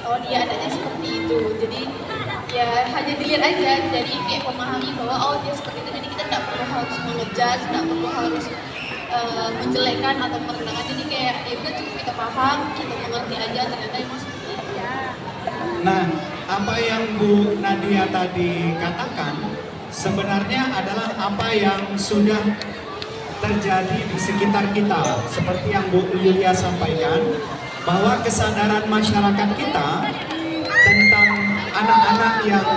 oh dia anaknya seperti itu. Jadi ya hanya dilihat aja, jadi kayak memahami bahwa oh dia seperti itu, jadi kita tidak perlu harus mengejudge, tidak perlu harus menjelekkan atau merendahkan. Jadi kayak ya udah cukup kita paham, kita mengerti aja ternyata emang seperti itu. Nah, apa yang Bu Nadia tadi katakan sebenarnya adalah apa yang sudah terjadi di sekitar kita. Seperti yang Bu Yulia sampaikan, bahwa kesadaran masyarakat kita tentang anak-anak yang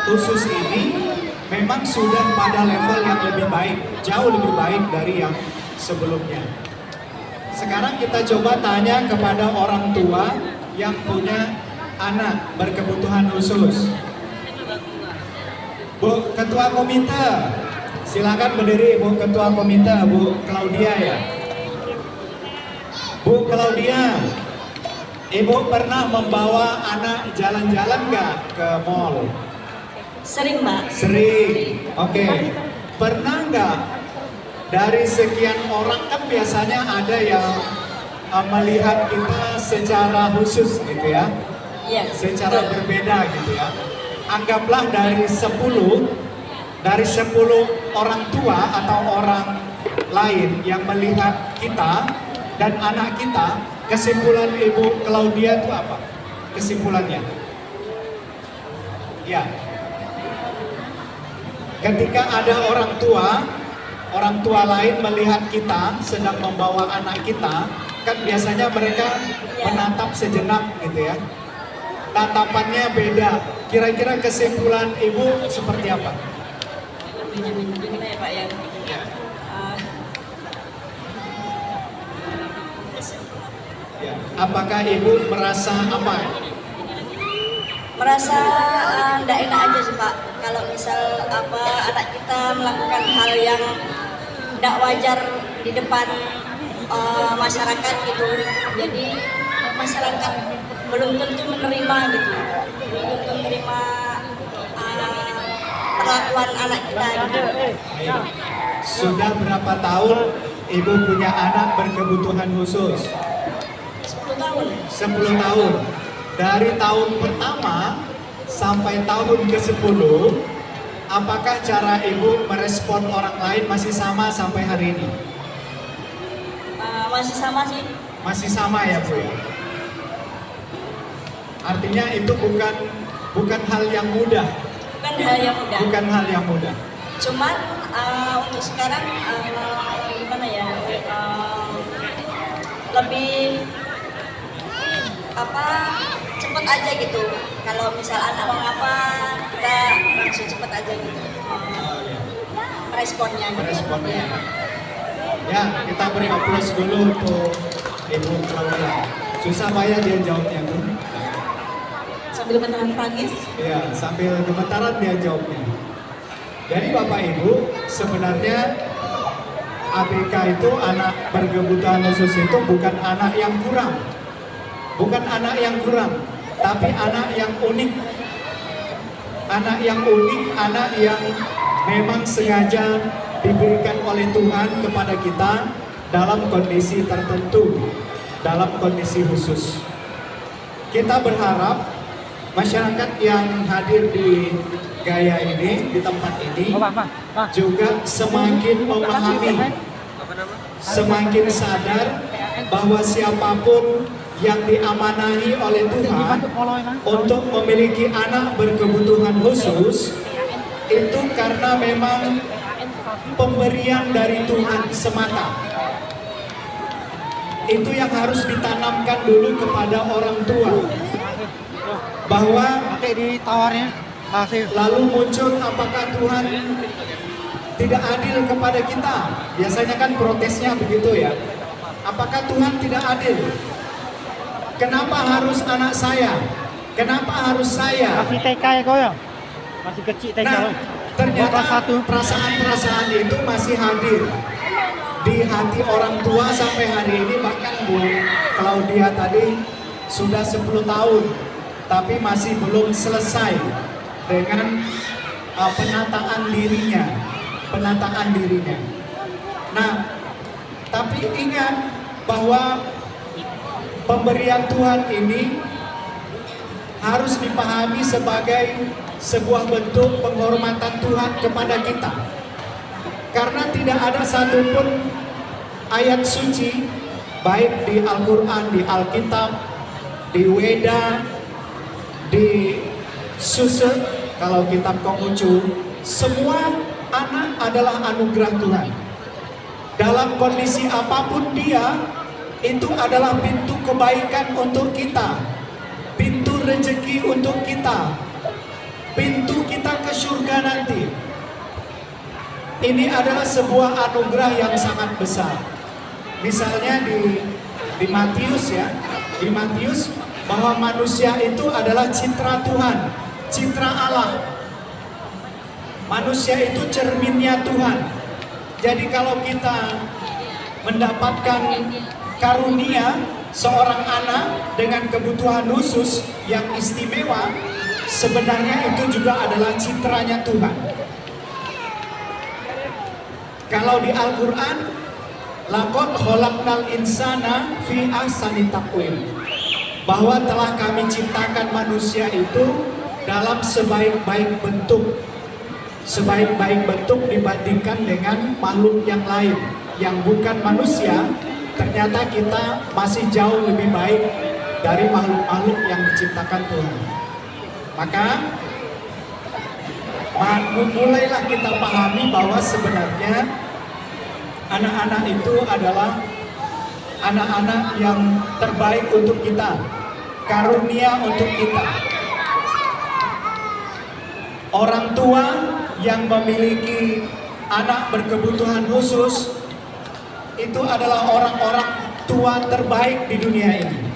khusus ini memang sudah pada level yang lebih baik, jauh lebih baik dari yang sebelumnya. Sekarang kita coba tanya kepada orang tua yang punya anak berkebutuhan khusus. Bu Ketua Komite, silakan berdiri. Bu Ketua Komite, Bu Claudia ya. Bu Claudia, Ibu pernah membawa anak jalan-jalan nggak ke mall? Sering, Mbak. Sering. Oke. Pernah nggak dari sekian orang, kan biasanya ada yang melihat kita secara khusus gitu ya? Iya. Secara betul. berbeda gitu ya. Anggaplah dari 10 orang tua atau orang lain yang melihat kita dan anak kita, kesimpulan Ibu Claudia itu apa? Kesimpulannya? Ya. Ketika ada orang tua lain melihat kita sedang membawa anak kita, kan biasanya mereka menatap sejenak gitu ya. Tatapannya beda. Kira-kira kesimpulan Ibu seperti apa? Gimana ya, Pak ya? Ya. Apakah Ibu merasa apa? Merasa enggak enak aja sih, Pak. Kalau misal anak kita melakukan hal yang enggak wajar di depan masyarakat gitu. Jadi masyarakat belum tentu menerima gitu. Belum tentu menerima perlakuan anak kita gitu. Sudah berapa tahun Ibu punya anak berkebutuhan khusus? 10 tahun. 10 tahun. Dari tahun pertama sampai tahun ke-10, apakah cara Ibu merespon orang lain masih sama sampai hari ini? Masih sama sih. Masih sama ya Bu ya? Artinya itu bukan hal yang mudah. Bukan hal yang mudah. Bukan hal yang mudah. Cuman untuk sekarang gimana ya, lebih cepet aja gitu. Kalau misal anak mau apa, kita langsung cepet aja gitu responnya gitu. Responnya. Ya, kita beri aplaus dulu untuk Ibu Claudia. Susah payah dia jawabnya tuh. Sambil menahan tangis. Ya, sambil gemetaran dia jawabnya. Jadi Bapak Ibu, sebenarnya ABK itu, anak berkebutuhan khusus itu bukan anak yang kurang. Bukan anak yang kurang, tapi anak yang unik. Anak yang unik, anak yang memang sengaja diberikan oleh Tuhan kepada kita dalam kondisi tertentu, dalam kondisi khusus. Kita berharap masyarakat yang hadir di Gaya ini, di tempat ini, juga semakin memahami, semakin sadar bahwa siapapun yang diamanahi oleh Tuhan untuk memiliki anak berkebutuhan khusus itu karena memang pemberian dari Tuhan semata. Itu yang harus ditanamkan dulu kepada orang tua, bahwa lalu muncul apakah Tuhan tidak adil kepada kita. Biasanya kan protesnya begitu ya. Apakah Tuhan tidak adil? Kenapa harus anak saya? Kenapa harus saya? Masih TK ya kau ya? Masih kecil TK. Nah, ternyata perasaan-perasaan itu masih hadir di hati orang tua sampai hari ini. Bahkan Bu Claudia tadi sudah 10 tahun, tapi masih belum selesai dengan penataan dirinya. Nah, tapi ingat bahwa pemberian Tuhan ini harus dipahami sebagai sebuah bentuk penghormatan Tuhan kepada kita. Karena tidak ada satupun ayat suci, baik di Al-Quran, di Alkitab, di Weda, di Suse, kalau kitab Konghucu, semua anak adalah anugerah Tuhan. Dalam kondisi apapun dia, itu adalah pintu kebaikan untuk kita, pintu rezeki untuk kita, pintu kita ke surga nanti. Ini adalah sebuah anugerah yang sangat besar. Misalnya di Matius ya, di Matius bahwa manusia itu adalah citra Tuhan, citra Allah. Manusia itu cerminnya Tuhan. Jadi kalau kita mendapatkan karunia seorang anak dengan kebutuhan khusus yang istimewa, sebenarnya itu juga adalah citranya Tuhan. Kalau di Al-Quran, laqad khalaqnal insana fi ahsani taqwim, bahwa telah kami ciptakan manusia itu dalam sebaik-baik bentuk, sebaik-baik bentuk dibandingkan dengan makhluk yang lain yang bukan manusia. Ternyata kita masih jauh lebih baik dari makhluk-makhluk yang diciptakan Tuhan. Maka mulailah kita pahami bahwa sebenarnya anak-anak itu adalah anak-anak yang terbaik untuk kita, karunia untuk kita. Orang tua yang memiliki anak berkebutuhan khusus itu adalah orang-orang tua terbaik di dunia ini.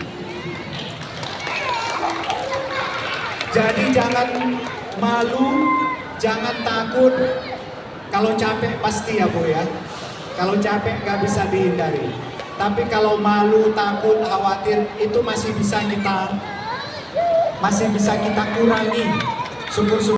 Jadi jangan malu, jangan takut. Kalau capek pasti ya Bu ya. Kalau capek nggak bisa dihindari. Tapi kalau malu, takut, khawatir itu masih bisa kita kurangi. Syukur-syukur